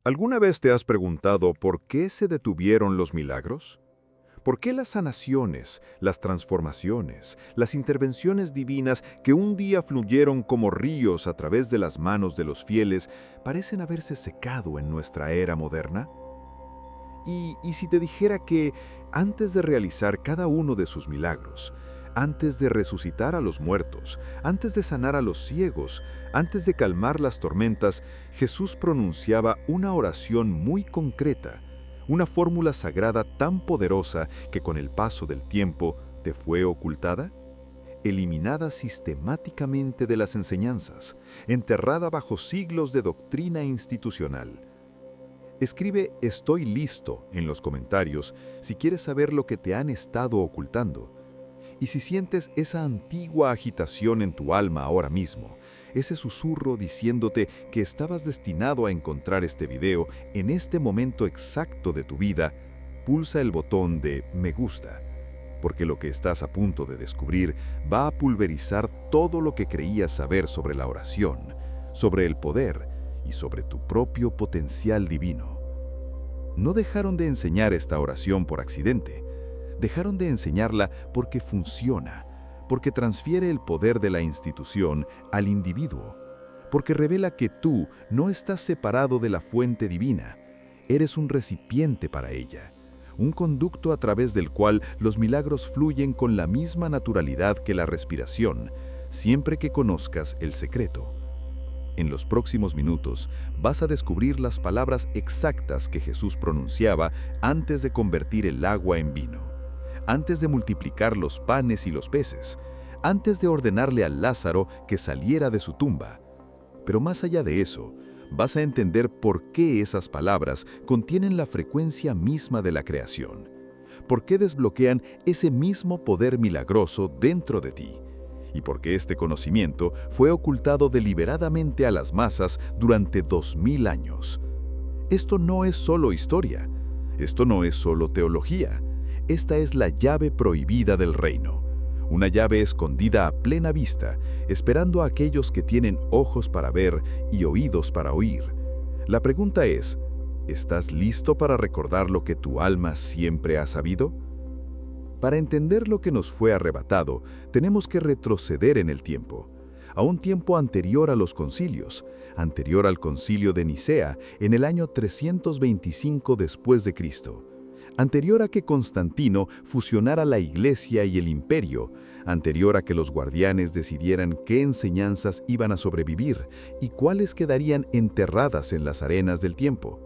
¿Alguna vez te has preguntado por qué se detuvieron los milagros? ¿Por qué las sanaciones, las transformaciones, las intervenciones divinas que un día fluyeron como ríos a través de las manos de los fieles parecen haberse secado en nuestra era moderna? ¿Y si te dijera que antes de realizar cada uno de sus milagros, antes de resucitar a los muertos, antes de sanar a los ciegos, antes de calmar las tormentas, Jesús pronunciaba una oración muy concreta, una fórmula sagrada tan poderosa que con el paso del tiempo te fue ocultada? Eliminada sistemáticamente de las enseñanzas, enterrada bajo siglos de doctrina institucional. Escribe "Estoy listo" en los comentarios si quieres saber lo que te han estado ocultando. Y si sientes esa antigua agitación en tu alma ahora mismo, ese susurro diciéndote que estabas destinado a encontrar este video en este momento exacto de tu vida, pulsa el botón de "Me gusta", porque lo que estás a punto de descubrir va a pulverizar todo lo que creías saber sobre la oración, sobre el poder y sobre tu propio potencial divino. No dejaron de enseñar esta oración por accidente. Dejaron de enseñarla porque funciona, porque transfiere el poder de la institución al individuo, porque revela que tú no estás separado de la fuente divina. Eres un recipiente para ella, un conducto a través del cual los milagros fluyen con la misma naturalidad que la respiración, siempre que conozcas el secreto. En los próximos minutos vas a descubrir las palabras exactas que Jesús pronunciaba antes de convertir el agua en vino, antes de multiplicar los panes y los peces, antes de ordenarle a Lázaro que saliera de su tumba. Pero más allá de eso, vas a entender por qué esas palabras contienen la frecuencia misma de la creación, por qué desbloquean ese mismo poder milagroso dentro de ti, y por qué este conocimiento fue ocultado deliberadamente a las masas durante 2000 años. Esto no es solo historia, esto no es solo teología. Esta es la llave prohibida del reino, una llave escondida a plena vista, esperando a aquellos que tienen ojos para ver y oídos para oír. La pregunta es, ¿estás listo para recordar lo que tu alma siempre ha sabido? Para entender lo que nos fue arrebatado, tenemos que retroceder en el tiempo, a un tiempo anterior a los concilios, anterior al concilio de Nicea en el año 325 después de Cristo. Anterior a que Constantino fusionara la Iglesia y el Imperio, anterior a que los guardianes decidieran qué enseñanzas iban a sobrevivir y cuáles quedarían enterradas en las arenas del tiempo.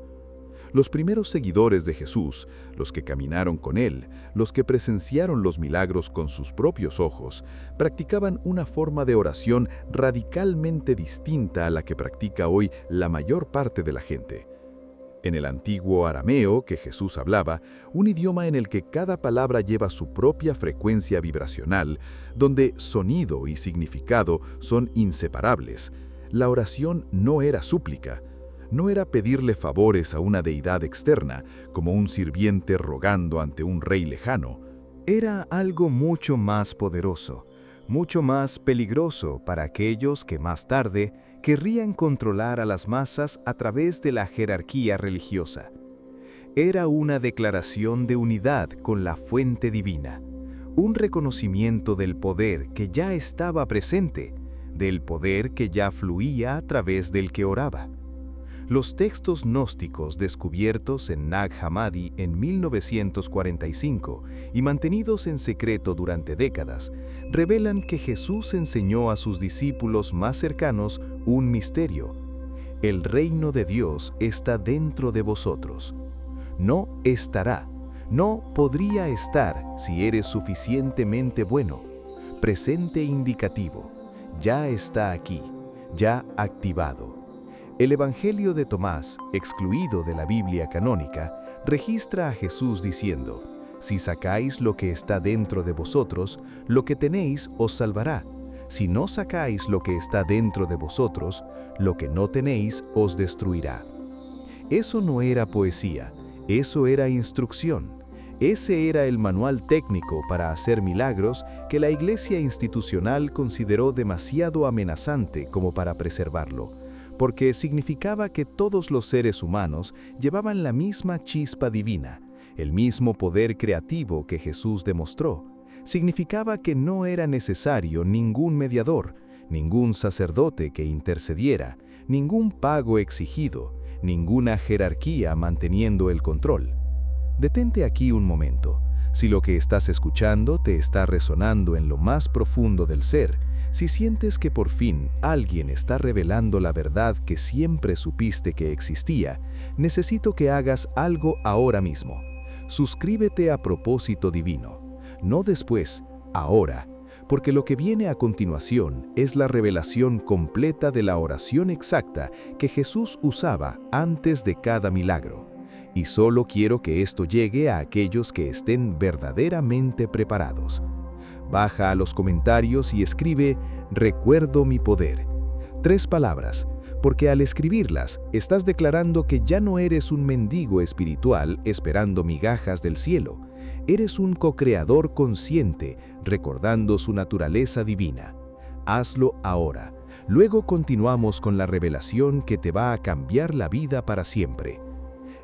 Los primeros seguidores de Jesús, los que caminaron con él, los que presenciaron los milagros con sus propios ojos, practicaban una forma de oración radicalmente distinta a la que practica hoy la mayor parte de la gente. En el antiguo arameo que Jesús hablaba, un idioma en el que cada palabra lleva su propia frecuencia vibracional, donde sonido y significado son inseparables, la oración no era súplica, no era pedirle favores a una deidad externa, como un sirviente rogando ante un rey lejano. Era algo mucho más poderoso, mucho más peligroso para aquellos que más tarde querrían controlar a las masas a través de la jerarquía religiosa. Era una declaración de unidad con la fuente divina, un reconocimiento del poder que ya estaba presente, del poder que ya fluía a través del que oraba. Los textos gnósticos descubiertos en Nag Hammadi en 1945 y mantenidos en secreto durante décadas, revelan que Jesús enseñó a sus discípulos más cercanos un misterio. El reino de Dios está dentro de vosotros. No estará, no podría estar si eres suficientemente bueno. Presente indicativo, ya está aquí, ya activado. El Evangelio de Tomás, excluido de la Biblia canónica, registra a Jesús diciendo: si sacáis lo que está dentro de vosotros, lo que tenéis os salvará. Si no sacáis lo que está dentro de vosotros, lo que no tenéis os destruirá. Eso no era poesía, eso era instrucción. Ese era el manual técnico para hacer milagros que la Iglesia institucional consideró demasiado amenazante como para preservarlo, porque significaba que todos los seres humanos llevaban la misma chispa divina, el mismo poder creativo que Jesús demostró. Significaba que no era necesario ningún mediador, ningún sacerdote que intercediera, ningún pago exigido, ninguna jerarquía manteniendo el control. Detente aquí un momento. Si lo que estás escuchando te está resonando en lo más profundo del ser, si sientes que por fin alguien está revelando la verdad que siempre supiste que existía, necesito que hagas algo ahora mismo. Suscríbete a Propósito Divino. No después, ahora, porque lo que viene a continuación es la revelación completa de la oración exacta que Jesús usaba antes de cada milagro. Y solo quiero que esto llegue a aquellos que estén verdaderamente preparados. Baja a los comentarios y escribe «Recuerdo mi poder». 3 palabras, porque al escribirlas estás declarando que ya no eres un mendigo espiritual esperando migajas del cielo. Eres un co-creador consciente, recordando su naturaleza divina. Hazlo ahora. Luego continuamos con la revelación que te va a cambiar la vida para siempre.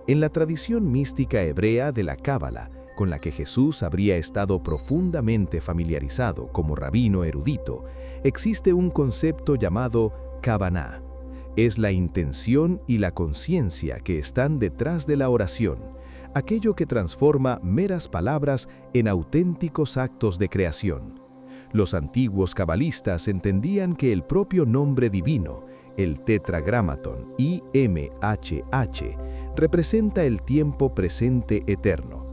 En la tradición mística hebrea de la Cábala, con la que Jesús habría estado profundamente familiarizado como rabino erudito, existe un concepto llamado Kavaná. Es la intención y la conciencia que están detrás de la oración, aquello que transforma meras palabras en auténticos actos de creación. Los antiguos cabalistas entendían que el propio nombre divino, el tetragramatón IMHH, representa el tiempo presente eterno.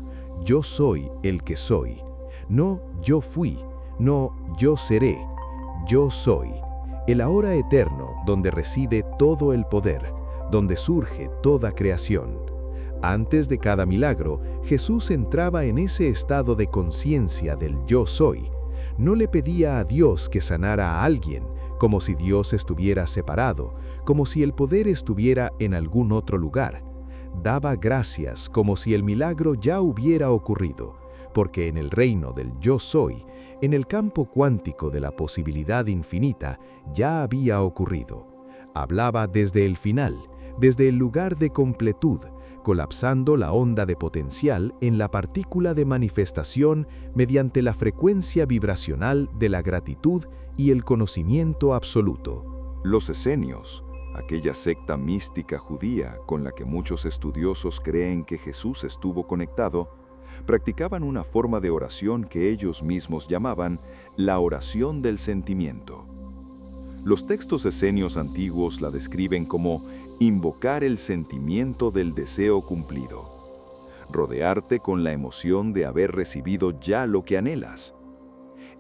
Yo soy el que soy. No yo fui, no yo seré. Yo soy. El ahora eterno donde reside todo el poder, donde surge toda creación. Antes de cada milagro, Jesús entraba en ese estado de conciencia del yo soy. No le pedía a Dios que sanara a alguien, como si Dios estuviera separado, como si el poder estuviera en algún otro lugar. Daba gracias como si el milagro ya hubiera ocurrido, porque en el reino del yo soy, en el campo cuántico de la posibilidad infinita, ya había ocurrido. Hablaba desde el final, desde el lugar de completud, colapsando la onda de potencial en la partícula de manifestación mediante la frecuencia vibracional de la gratitud y el conocimiento absoluto. Los esenios, aquella secta mística judía con la que muchos estudiosos creen que Jesús estuvo conectado, practicaban una forma de oración que ellos mismos llamaban la oración del sentimiento. Los textos esenios antiguos la describen como invocar el sentimiento del deseo cumplido, rodearte con la emoción de haber recibido ya lo que anhelas.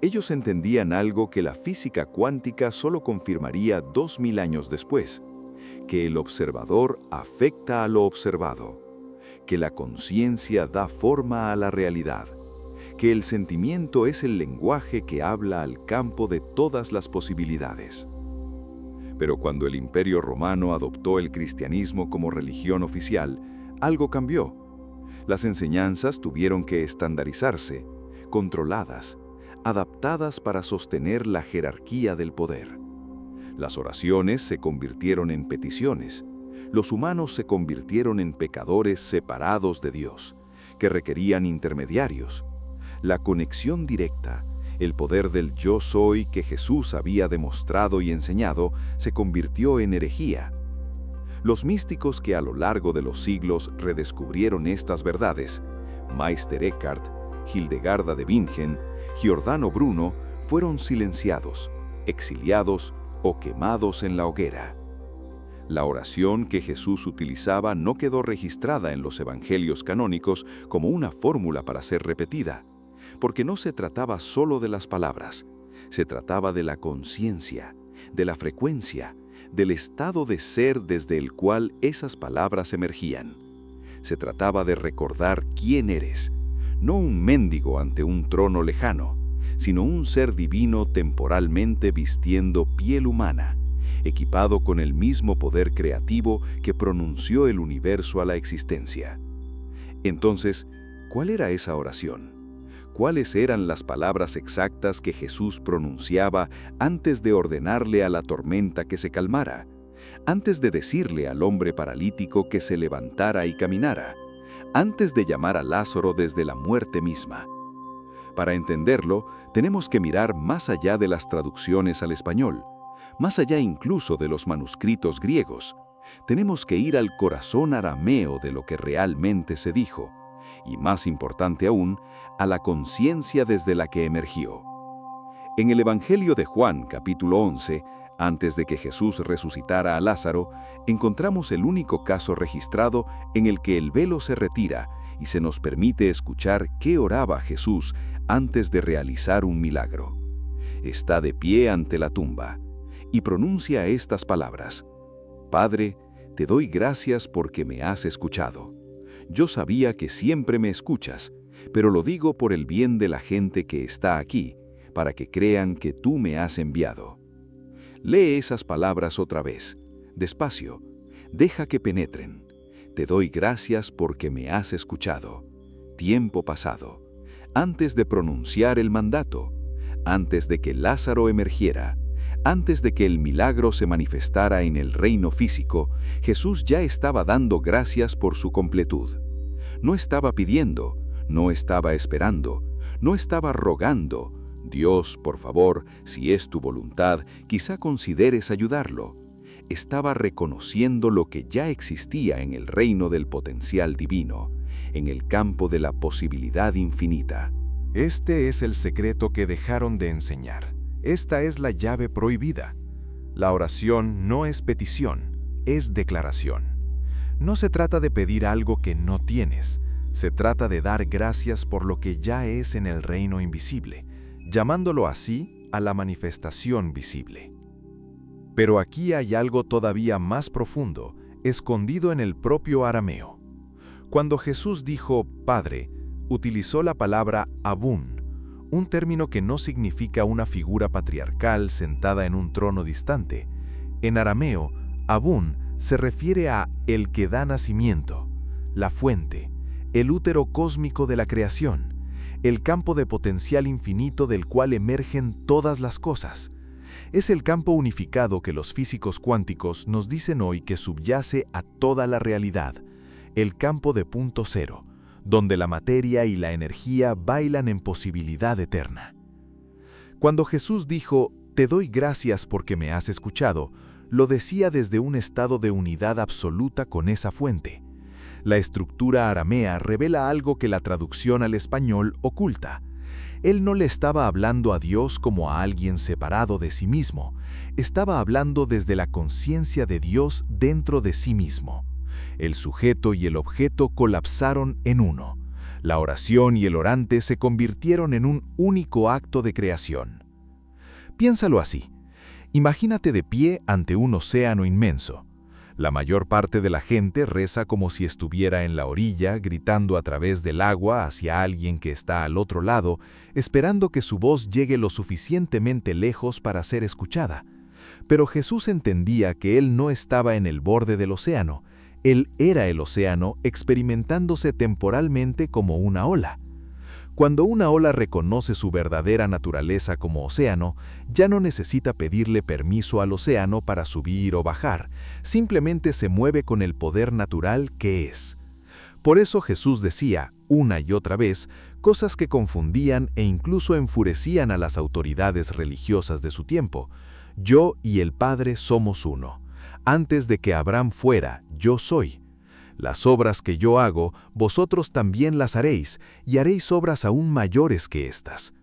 Ellos entendían algo que la física cuántica solo confirmaría 2000 años después, que el observador afecta a lo observado, que la conciencia da forma a la realidad, que el sentimiento es el lenguaje que habla al campo de todas las posibilidades. Pero cuando el Imperio Romano adoptó el cristianismo como religión oficial, algo cambió. Las enseñanzas tuvieron que estandarizarse, controladas, adaptadas para sostener la jerarquía del poder. Las oraciones se convirtieron en peticiones. Los humanos se convirtieron en pecadores separados de Dios, que requerían intermediarios. La conexión directa, el poder del yo soy que Jesús había demostrado y enseñado, se convirtió en herejía. Los místicos que a lo largo de los siglos redescubrieron estas verdades, Meister Eckhart, Hildegarda de Bingen, Giordano Bruno, fueron silenciados, exiliados o quemados en la hoguera. La oración que Jesús utilizaba no quedó registrada en los evangelios canónicos como una fórmula para ser repetida, porque no se trataba solo de las palabras, se trataba de la conciencia, de la frecuencia, del estado de ser desde el cual esas palabras emergían. Se trataba de recordar quién eres, no un mendigo ante un trono lejano, sino un ser divino temporalmente vistiendo piel humana, equipado con el mismo poder creativo que pronunció el universo a la existencia. Entonces, ¿cuál era esa oración? ¿Cuáles eran las palabras exactas que Jesús pronunciaba antes de ordenarle a la tormenta que se calmara, antes de decirle al hombre paralítico que se levantara y caminara, antes de llamar a Lázaro desde la muerte misma. Para entenderlo, tenemos que mirar más allá de las traducciones al español, más allá incluso de los manuscritos griegos. Tenemos que ir al corazón arameo de lo que realmente se dijo, y más importante aún, a la conciencia desde la que emergió. En el Evangelio de Juan, capítulo 11, antes de que Jesús resucitara a Lázaro, encontramos el único caso registrado en el que el velo se retira y se nos permite escuchar qué oraba Jesús antes de realizar un milagro. Está de pie ante la tumba y pronuncia estas palabras: Padre, te doy gracias porque me has escuchado. Yo sabía que siempre me escuchas, pero lo digo por el bien de la gente que está aquí, para que crean que tú me has enviado. Lee esas palabras otra vez, despacio, deja que penetren. Te doy gracias porque me has escuchado. Tiempo pasado, antes de pronunciar el mandato, antes de que Lázaro emergiera, antes de que el milagro se manifestara en el reino físico, Jesús ya estaba dando gracias por su completud. No estaba pidiendo, no estaba esperando, no estaba rogando: Dios, por favor, si es tu voluntad, quizá consideres ayudarlo. Estaba reconociendo lo que ya existía en el reino del potencial divino, en el campo de la posibilidad infinita. Este es el secreto que dejaron de enseñar. Esta es la llave prohibida. La oración no es petición, es declaración. No se trata de pedir algo que no tienes, se trata de dar gracias por lo que ya es en el reino invisible, llamándolo así a la manifestación visible. Pero aquí hay algo todavía más profundo, escondido en el propio arameo. Cuando Jesús dijo Padre, utilizó la palabra Abún, un término que no significa una figura patriarcal sentada en un trono distante. En arameo, Abún se refiere a el que da nacimiento, la fuente, el útero cósmico de la creación, el campo de potencial infinito del cual emergen todas las cosas. Es el campo unificado que los físicos cuánticos nos dicen hoy que subyace a toda la realidad, el campo de punto cero, donde la materia y la energía bailan en posibilidad eterna. Cuando Jesús dijo, «Te doy gracias porque me has escuchado», lo decía desde un estado de unidad absoluta con esa fuente. La estructura aramea revela algo que la traducción al español oculta. Él no le estaba hablando a Dios como a alguien separado de sí mismo, estaba hablando desde la conciencia de Dios dentro de sí mismo. El sujeto y el objeto colapsaron en uno. La oración y el orante se convirtieron en un único acto de creación. Piénsalo así. Imagínate de pie ante un océano inmenso. La mayor parte de la gente reza como si estuviera en la orilla, gritando a través del agua hacia alguien que está al otro lado, esperando que su voz llegue lo suficientemente lejos para ser escuchada. Pero Jesús entendía que él no estaba en el borde del océano. Él era el océano experimentándose temporalmente como una ola. Cuando una ola reconoce su verdadera naturaleza como océano, ya no necesita pedirle permiso al océano para subir o bajar, simplemente se mueve con el poder natural que es. Por eso Jesús decía, una y otra vez, cosas que confundían e incluso enfurecían a las autoridades religiosas de su tiempo. Yo y el Padre somos uno. Antes de que Abraham fuera, yo soy. Las obras que yo hago, vosotros también las haréis, y haréis obras aún mayores que estas.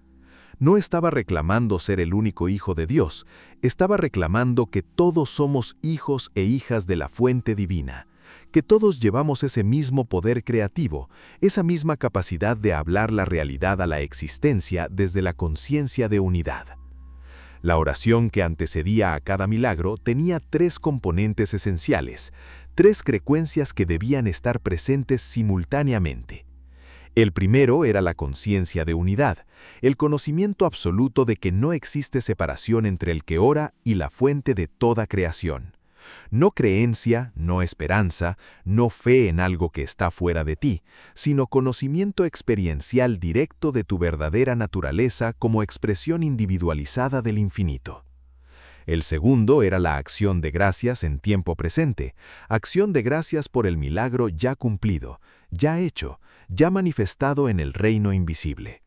No estaba reclamando ser el único hijo de Dios, estaba reclamando que todos somos hijos e hijas de la fuente divina, que todos llevamos ese mismo poder creativo, esa misma capacidad de hablar la realidad a la existencia desde la conciencia de unidad. La oración que antecedía a cada milagro tenía tres componentes esenciales, tres frecuencias que debían estar presentes simultáneamente. El primero era la conciencia de unidad, el conocimiento absoluto de que no existe separación entre el que ora y la fuente de toda creación. No creencia, no esperanza, no fe en algo que está fuera de ti, sino conocimiento experiencial directo de tu verdadera naturaleza como expresión individualizada del infinito. El segundo era la acción de gracias en tiempo presente, acción de gracias por el milagro ya cumplido, ya hecho, ya manifestado en el reino invisible.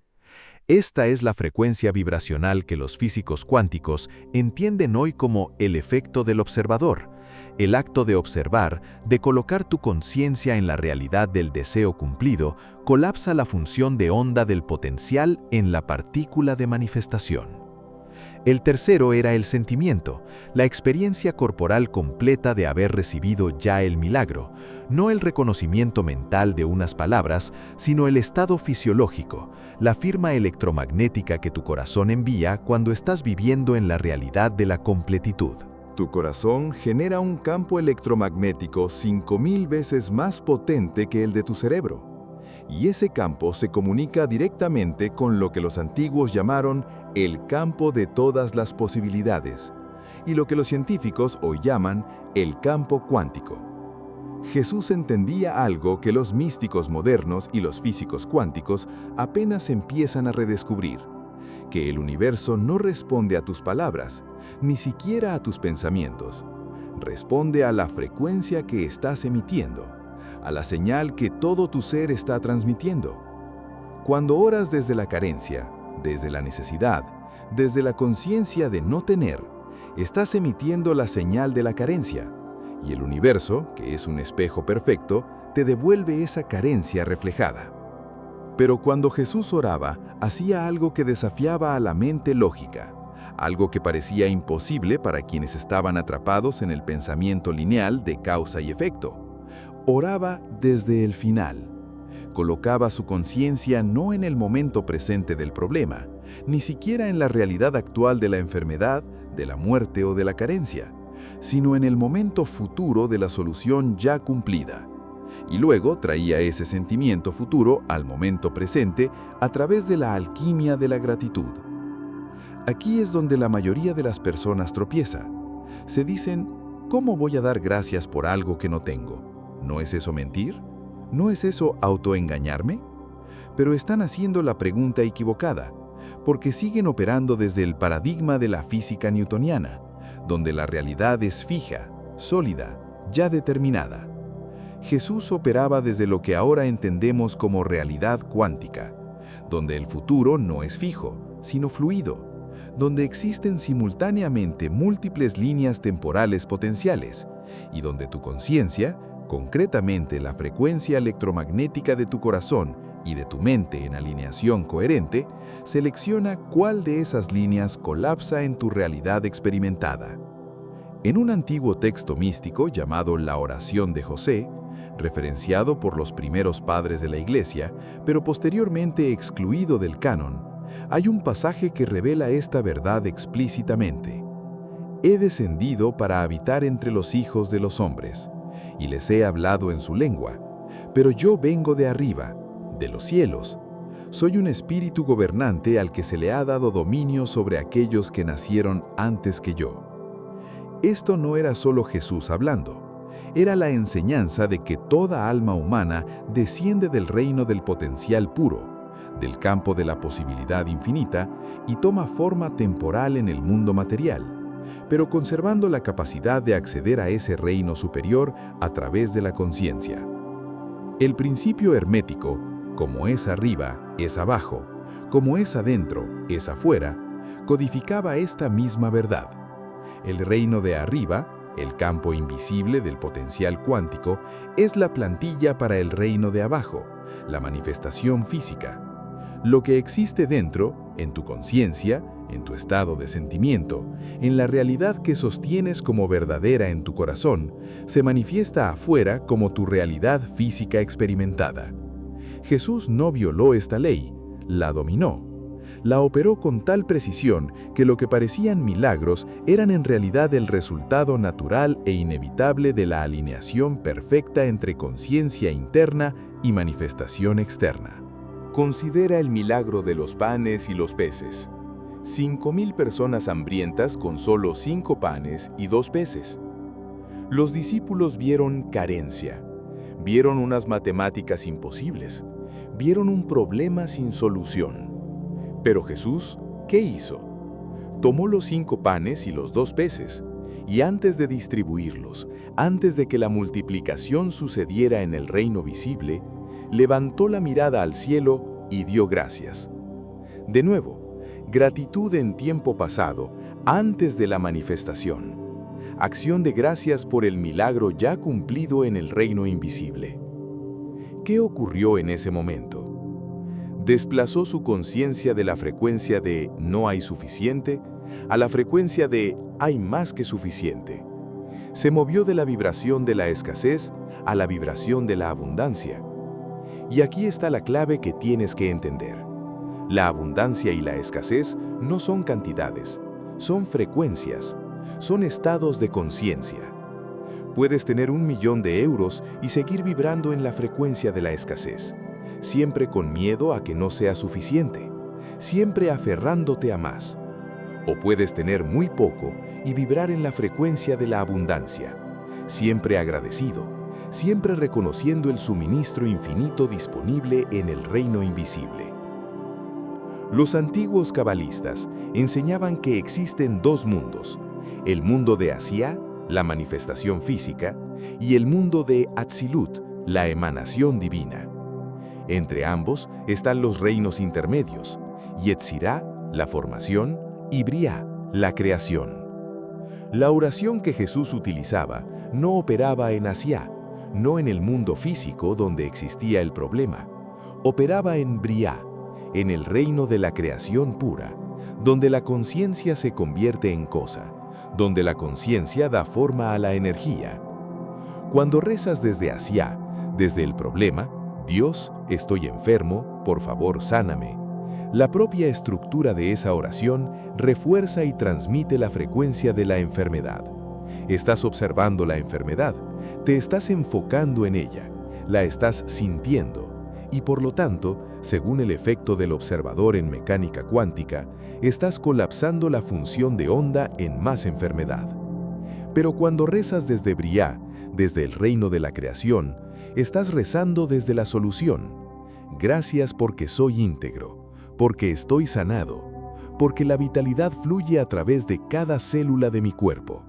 Esta es la frecuencia vibracional que los físicos cuánticos entienden hoy como el efecto del observador, el acto de observar, de colocar tu conciencia en la realidad del deseo cumplido, colapsa la función de onda del potencial en la partícula de manifestación. El tercero era el sentimiento, la experiencia corporal completa de haber recibido ya el milagro, no el reconocimiento mental de unas palabras, sino el estado fisiológico, la firma electromagnética que tu corazón envía cuando estás viviendo en la realidad de la completitud. Tu corazón genera un campo electromagnético 5000 veces más potente que el de tu cerebro. Y ese campo se comunica directamente con lo que los antiguos llamaron el campo de todas las posibilidades, y lo que los científicos hoy llaman el campo cuántico. Jesús entendía algo que los místicos modernos y los físicos cuánticos apenas empiezan a redescubrir, que el universo no responde a tus palabras, ni siquiera a tus pensamientos. Responde a la frecuencia que estás emitiendo, a la señal que todo tu ser está transmitiendo. Cuando oras desde la carencia, desde la necesidad, desde la conciencia de no tener, estás emitiendo la señal de la carencia, y el universo, que es un espejo perfecto, te devuelve esa carencia reflejada. Pero cuando Jesús oraba, hacía algo que desafiaba a la mente lógica, algo que parecía imposible para quienes estaban atrapados en el pensamiento lineal de causa y efecto. Oraba desde el final. Colocaba su conciencia no en el momento presente del problema, ni siquiera en la realidad actual de la enfermedad, de la muerte o de la carencia, sino en el momento futuro de la solución ya cumplida. Y luego traía ese sentimiento futuro al momento presente a través de la alquimia de la gratitud. Aquí es donde la mayoría de las personas tropieza. Se dicen, ¿cómo voy a dar gracias por algo que no tengo? ¿No es eso mentir? ¿No es eso autoengañarme? Pero están haciendo la pregunta equivocada, porque siguen operando desde el paradigma de la física newtoniana, donde la realidad es fija, sólida, ya determinada. Jesús operaba desde lo que ahora entendemos como realidad cuántica, donde el futuro no es fijo, sino fluido, donde existen simultáneamente múltiples líneas temporales potenciales, y donde tu conciencia, concretamente la frecuencia electromagnética de tu corazón y de tu mente en alineación coherente, selecciona cuál de esas líneas colapsa en tu realidad experimentada. En un antiguo texto místico llamado La Oración de José, referenciado por los primeros padres de la Iglesia, pero posteriormente excluido del canon, hay un pasaje que revela esta verdad explícitamente. He descendido para habitar entre los hijos de los hombres, y les he hablado en su lengua, pero yo vengo de arriba, de los cielos. Soy un espíritu gobernante al que se le ha dado dominio sobre aquellos que nacieron antes que yo. Esto no era solo Jesús hablando, era la enseñanza de que toda alma humana desciende del reino del potencial puro, del campo de la posibilidad infinita y toma forma temporal en el mundo material, pero conservando la capacidad de acceder a ese reino superior a través de la conciencia. El principio hermético, como es arriba, es abajo, como es adentro, es afuera, codificaba esta misma verdad. El reino de arriba, el campo invisible del potencial cuántico, es la plantilla para el reino de abajo, la manifestación física. Lo que existe dentro, en tu conciencia, en tu estado de sentimiento, en la realidad que sostienes como verdadera en tu corazón, se manifiesta afuera como tu realidad física experimentada. Jesús no violó esta ley, la dominó. La operó con tal precisión que lo que parecían milagros eran en realidad el resultado natural e inevitable de la alineación perfecta entre conciencia interna y manifestación externa. Considera el milagro de los panes y los peces. 5,000 personas hambrientas con solo 5 panes y 2 peces. Los discípulos vieron carencia, vieron unas matemáticas imposibles, vieron un problema sin solución. Pero Jesús, ¿qué hizo? Tomó los 5 panes y los 2 peces, y antes de distribuirlos, antes de que la multiplicación sucediera en el reino visible, levantó la mirada al cielo y dio gracias. De nuevo, gratitud en tiempo pasado, antes de la manifestación. Acción de gracias por el milagro ya cumplido en el reino invisible. ¿Qué ocurrió en ese momento? Desplazó su conciencia de la frecuencia de no hay suficiente a la frecuencia de hay más que suficiente. Se movió de la vibración de la escasez a la vibración de la abundancia. Y aquí está la clave que tienes que entender. La abundancia y la escasez no son cantidades, son frecuencias, son estados de conciencia. Puedes tener 1 millón de euros y seguir vibrando en la frecuencia de la escasez, siempre con miedo a que no sea suficiente, siempre aferrándote a más. O puedes tener muy poco y vibrar en la frecuencia de la abundancia, siempre agradecido, siempre reconociendo el suministro infinito disponible en el reino invisible. Los antiguos cabalistas enseñaban que existen 2 mundos, el mundo de Asiá, la manifestación física, y el mundo de Atzilut, la emanación divina. Entre ambos están los reinos intermedios, Yetzirá, la formación, y Briá, la creación. La oración que Jesús utilizaba no operaba en Asiá, no en el mundo físico donde existía el problema. Operaba en Briá, en el reino de la creación pura, donde la conciencia se convierte en cosa, donde la conciencia da forma a la energía. Cuando rezas desde Asiá, desde el problema, Dios, estoy enfermo, por favor sáname, la propia estructura de esa oración refuerza y transmite la frecuencia de la enfermedad. Estás observando la enfermedad, te estás enfocando en ella, la estás sintiendo, y por lo tanto, según el efecto del observador en mecánica cuántica, estás colapsando la función de onda en más enfermedad. Pero cuando rezas desde Briá, desde el reino de la creación, estás rezando desde la solución. Gracias porque soy íntegro, porque estoy sanado, porque la vitalidad fluye a través de cada célula de mi cuerpo.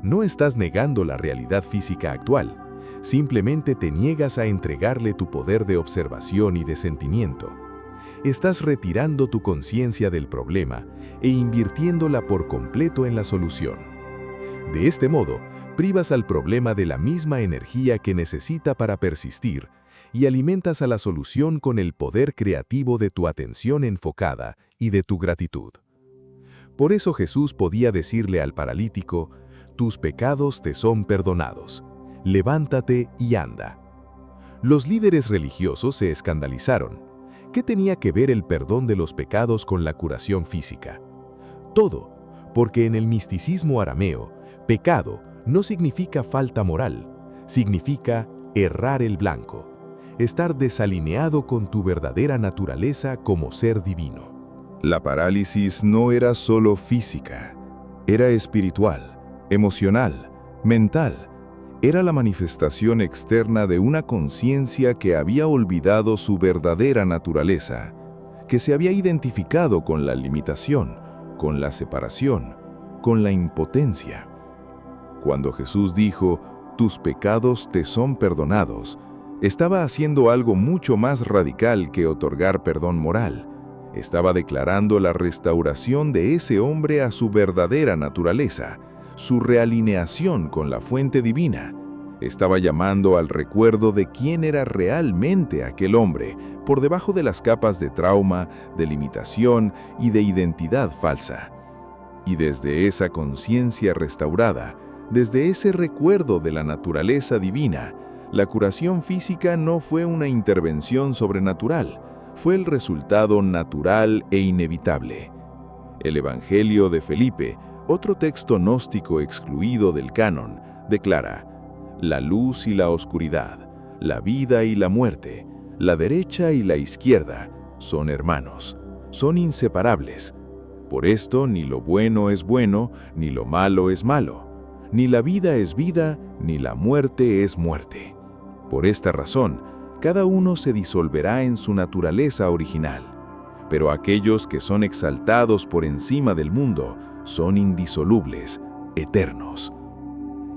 No estás negando la realidad física actual, simplemente te niegas a entregarle tu poder de observación y de sentimiento. Estás retirando tu conciencia del problema e invirtiéndola por completo en la solución. De este modo, privas al problema de la misma energía que necesita para persistir y alimentas a la solución con el poder creativo de tu atención enfocada y de tu gratitud. Por eso Jesús podía decirle al paralítico, «Tus pecados te son perdonados. Levántate y anda». Los líderes religiosos se escandalizaron. ¿Qué tenía que ver el perdón de los pecados con la curación física? Todo, porque en el misticismo arameo, pecado no significa falta moral, significa errar el blanco, estar desalineado con tu verdadera naturaleza como ser divino. La parálisis no era solo física, era espiritual, emocional, mental. Era la manifestación externa de una conciencia que había olvidado su verdadera naturaleza, que se había identificado con la limitación, con la separación, con la impotencia. Cuando Jesús dijo, «Tus pecados te son perdonados», estaba haciendo algo mucho más radical que otorgar perdón moral. Estaba declarando la restauración de ese hombre a su verdadera naturaleza, su realineación con la fuente divina. Estaba llamando al recuerdo de quién era realmente aquel hombre, por debajo de las capas de trauma, de limitación y de identidad falsa. Y desde esa conciencia restaurada, desde ese recuerdo de la naturaleza divina, la curación física no fue una intervención sobrenatural, fue el resultado natural e inevitable. El Evangelio de Felipe, otro texto gnóstico excluido del canon, declara: la luz y la oscuridad, la vida y la muerte, la derecha y la izquierda, son hermanos, son inseparables. Por esto ni lo bueno es bueno, ni lo malo es malo, ni la vida es vida, ni la muerte es muerte. Por esta razón, cada uno se disolverá en su naturaleza original. pero aquellos que son exaltados por encima del mundo son indisolubles, eternos.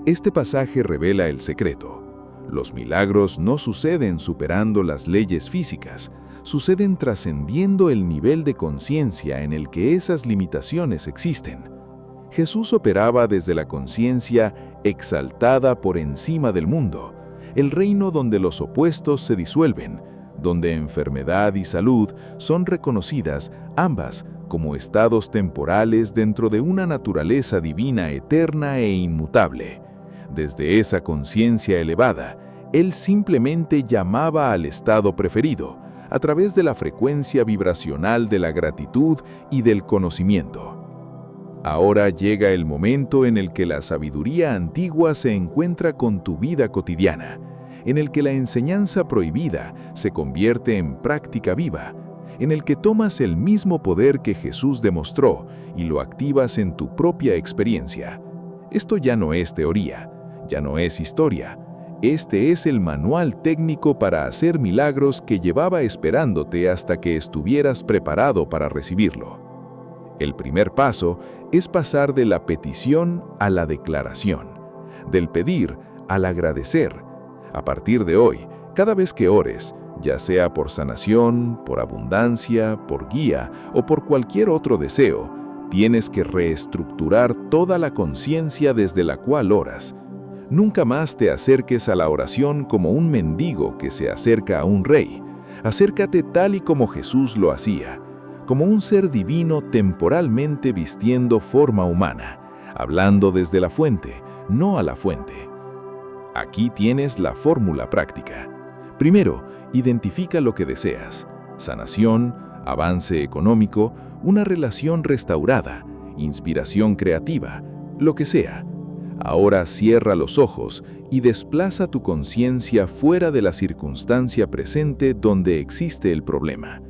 Este pasaje revela el secreto. Los milagros no suceden superando las leyes físicas, suceden trascendiendo el nivel de conciencia en el que esas limitaciones existen. Jesús operaba desde la conciencia exaltada por encima del mundo, el reino donde los opuestos se disuelven, donde enfermedad y salud son reconocidas ambas como estados temporales dentro de una naturaleza divina eterna e inmutable. Desde esa conciencia elevada, Él simplemente llamaba al estado preferido, a través de la frecuencia vibracional de la gratitud y del conocimiento. Ahora llega el momento en el que la sabiduría antigua se encuentra con tu vida cotidiana, en el que la enseñanza prohibida se convierte en práctica viva, en el que tomas el mismo poder que Jesús demostró y lo activas en tu propia experiencia. Esto ya no es teoría, ya no es historia. Este es el manual técnico para hacer milagros que llevaba esperándote hasta que estuvieras preparado para recibirlo. El primer paso es pasar de la petición a la declaración, del pedir al agradecer. A partir de hoy, cada vez que ores, ya sea por sanación, por abundancia, por guía o por cualquier otro deseo, tienes que reestructurar toda la conciencia desde la cual oras. Nunca más te acerques a la oración como un mendigo que se acerca a un rey. Acércate tal y como Jesús lo hacía, como un ser divino temporalmente vistiendo forma humana, hablando desde la fuente, no a la fuente. Aquí tienes la fórmula práctica. Primero, identifica lo que deseas: sanación, avance económico, una relación restaurada, inspiración creativa, lo que sea. Ahora cierra los ojos y desplaza tu conciencia fuera de la circunstancia presente donde existe el problema.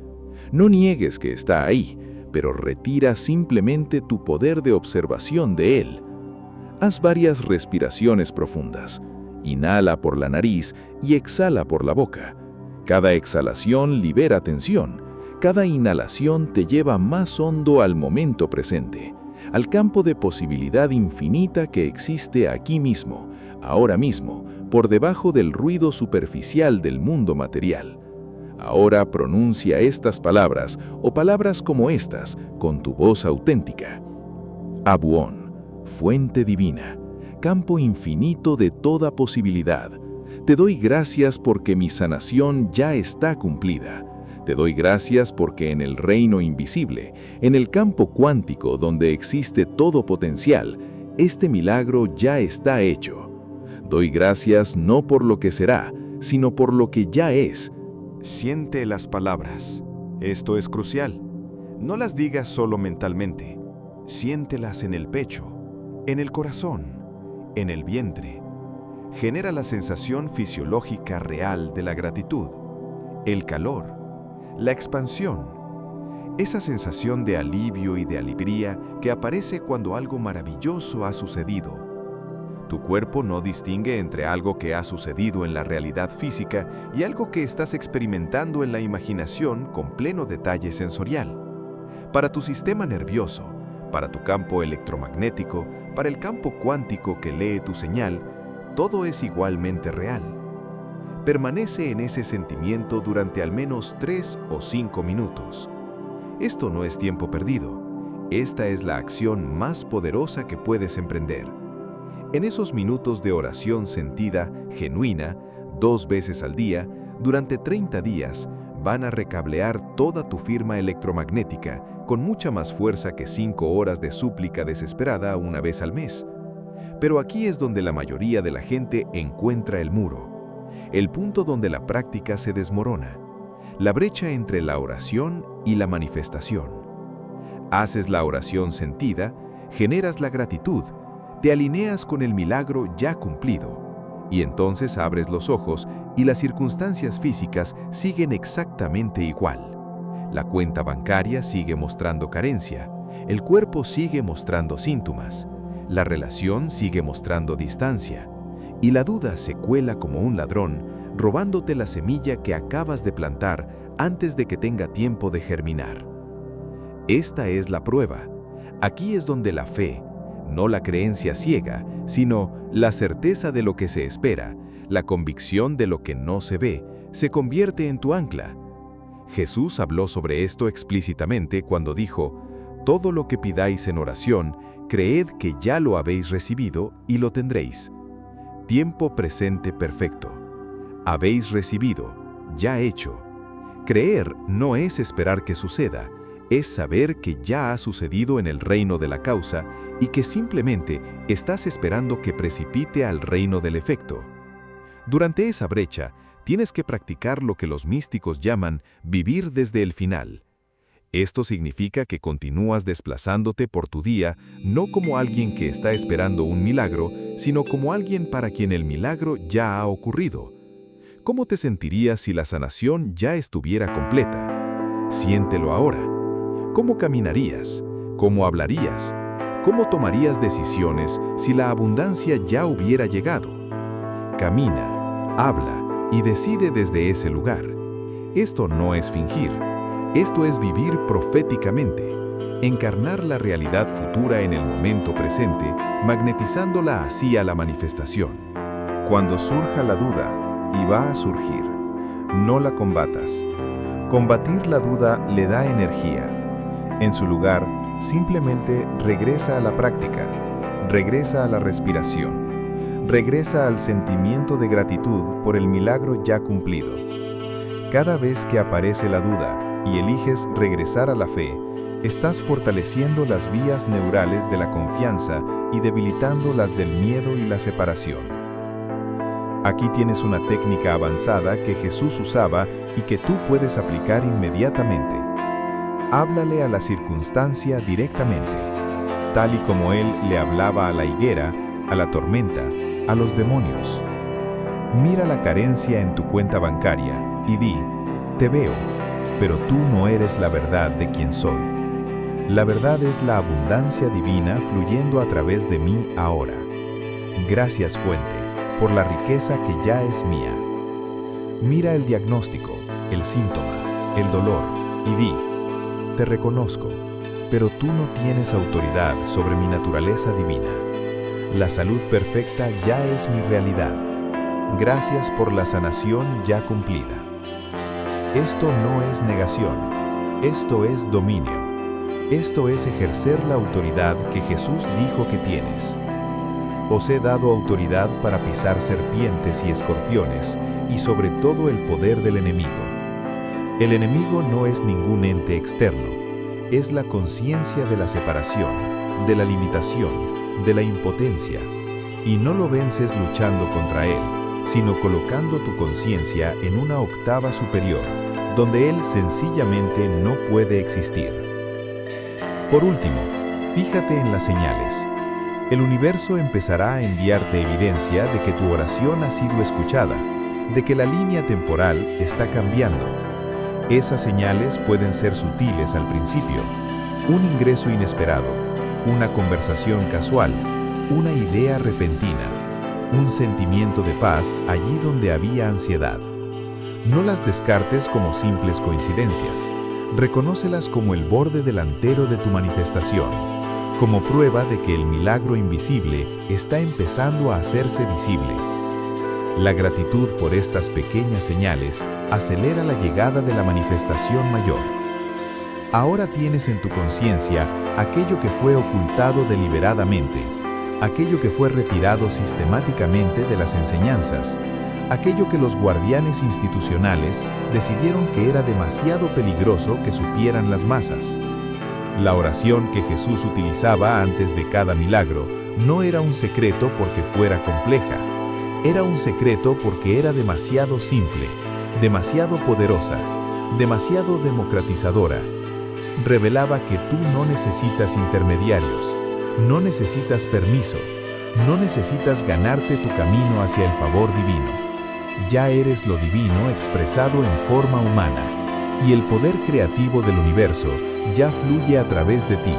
No niegues que está ahí, pero retira simplemente tu poder de observación de él. Haz varias respiraciones profundas. Inhala por la nariz y exhala por la boca. Cada exhalación libera tensión. Cada inhalación te lleva más hondo al momento presente, al campo de posibilidad infinita que existe aquí mismo, ahora mismo, por debajo del ruido superficial del mundo material. Ahora pronuncia estas palabras o palabras como estas con tu voz auténtica. Abuón, fuente divina, campo infinito de toda posibilidad. Te doy gracias porque mi sanación ya está cumplida. Te doy gracias porque en el reino invisible, en el campo cuántico donde existe todo potencial, este milagro ya está hecho. Doy gracias no por lo que será, sino por lo que ya es. Siente las palabras. Esto es crucial. No las digas solo mentalmente. Siéntelas en el pecho, en el corazón, en el vientre. Genera la sensación fisiológica real de la gratitud, el calor, la expansión, esa sensación de alivio y de alegría que aparece cuando algo maravilloso ha sucedido. Tu cuerpo no distingue entre algo que ha sucedido en la realidad física y algo que estás experimentando en la imaginación con pleno detalle sensorial. Para tu sistema nervioso, para tu campo electromagnético, para el campo cuántico que lee tu señal, todo es igualmente real. Permanece en ese sentimiento durante al menos 3 o 5 minutos. Esto no es tiempo perdido. Esta es la acción más poderosa que puedes emprender. En esos minutos de oración sentida, genuina, 2 veces al día, durante 30 días, van a recablear toda tu firma electromagnética con mucha más fuerza que 5 horas de súplica desesperada una vez al mes. Pero aquí es donde la mayoría de la gente encuentra el muro. El punto donde la práctica se desmorona, la brecha entre la oración y la manifestación. Haces la oración sentida, generas la gratitud, te alineas con el milagro ya cumplido, y entonces abres los ojos y las circunstancias físicas siguen exactamente igual. La cuenta bancaria sigue mostrando carencia, el cuerpo sigue mostrando síntomas, la relación sigue mostrando distancia, y la duda se cuela como un ladrón, robándote la semilla que acabas de plantar antes de que tenga tiempo de germinar. Esta es la prueba. Aquí es donde la fe, no la creencia ciega, sino la certeza de lo que se espera, la convicción de lo que no se ve, se convierte en tu ancla. Jesús habló sobre esto explícitamente cuando dijo: «Todo lo que pidáis en oración, creed que ya lo habéis recibido y lo tendréis». Tiempo presente perfecto. Habéis recibido, ya hecho. Creer no es esperar que suceda, es saber que ya ha sucedido en el reino de la causa y que simplemente estás esperando que precipite al reino del efecto. Durante esa brecha, tienes que practicar lo que los místicos llaman vivir desde el final. Esto significa que continúas desplazándote por tu día no como alguien que está esperando un milagro, sino como alguien para quien el milagro ya ha ocurrido. ¿Cómo te sentirías si la sanación ya estuviera completa? Siéntelo ahora. ¿Cómo caminarías? ¿Cómo hablarías? ¿Cómo tomarías decisiones si la abundancia ya hubiera llegado? Camina, habla y decide desde ese lugar. Esto no es fingir. Esto es vivir proféticamente, encarnar la realidad futura en el momento presente, magnetizándola así a la manifestación. Cuando surja la duda, y va a surgir, no la combatas. Combatir la duda le da energía. En su lugar, simplemente regresa a la práctica, regresa a la respiración, regresa al sentimiento de gratitud por el milagro ya cumplido. Cada vez que aparece la duda y eliges regresar a la fe, estás fortaleciendo las vías neurales de la confianza y debilitando las del miedo y la separación. Aquí tienes una técnica avanzada que Jesús usaba y que tú puedes aplicar inmediatamente. Háblale a la circunstancia directamente, tal y como Él le hablaba a la higuera, a la tormenta, a los demonios. Mira la carencia en tu cuenta bancaria y di: «Te veo, pero tú no eres la verdad de quien soy. La verdad es la abundancia divina fluyendo a través de mí ahora. Gracias, fuente, por la riqueza que ya es mía». Mira el diagnóstico, el síntoma, el dolor y di: «Te reconozco, pero tú no tienes autoridad sobre mi naturaleza divina. La salud perfecta ya es mi realidad. Gracias por la sanación ya cumplida». Esto no es negación, esto es dominio. Esto es ejercer la autoridad que Jesús dijo que tienes. Os he dado autoridad para pisar serpientes y escorpiones, y sobre todo el poder del enemigo. El enemigo no es ningún ente externo, es la conciencia de la separación, de la limitación, de la impotencia, y no lo vences luchando contra él, sino colocando tu conciencia en una octava superior, donde él sencillamente no puede existir. Por último, fíjate en las señales. El universo empezará a enviarte evidencia de que tu oración ha sido escuchada, de que la línea temporal está cambiando. Esas señales pueden ser sutiles al principio: un ingreso inesperado, una conversación casual, una idea repentina, un sentimiento de paz allí donde había ansiedad. No las descartes como simples coincidencias. Reconócelas como el borde delantero de tu manifestación, como prueba de que el milagro invisible está empezando a hacerse visible. La gratitud por estas pequeñas señales acelera la llegada de la manifestación mayor. Ahora tienes en tu conciencia aquello que fue ocultado deliberadamente, aquello que fue retirado sistemáticamente de las enseñanzas, aquello que los guardianes institucionales decidieron que era demasiado peligroso que supieran las masas. La oración que Jesús utilizaba antes de cada milagro no era un secreto porque fuera compleja, era un secreto porque era demasiado simple, demasiado poderosa, demasiado democratizadora. Revelaba que tú no necesitas intermediarios, no necesitas permiso, no necesitas ganarte tu camino hacia el favor divino. Ya eres lo divino expresado en forma humana, y el poder creativo del universo ya fluye a través de ti,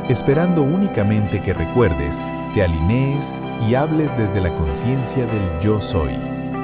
esperando únicamente que recuerdes, te alinees y hables desde la conciencia del yo soy.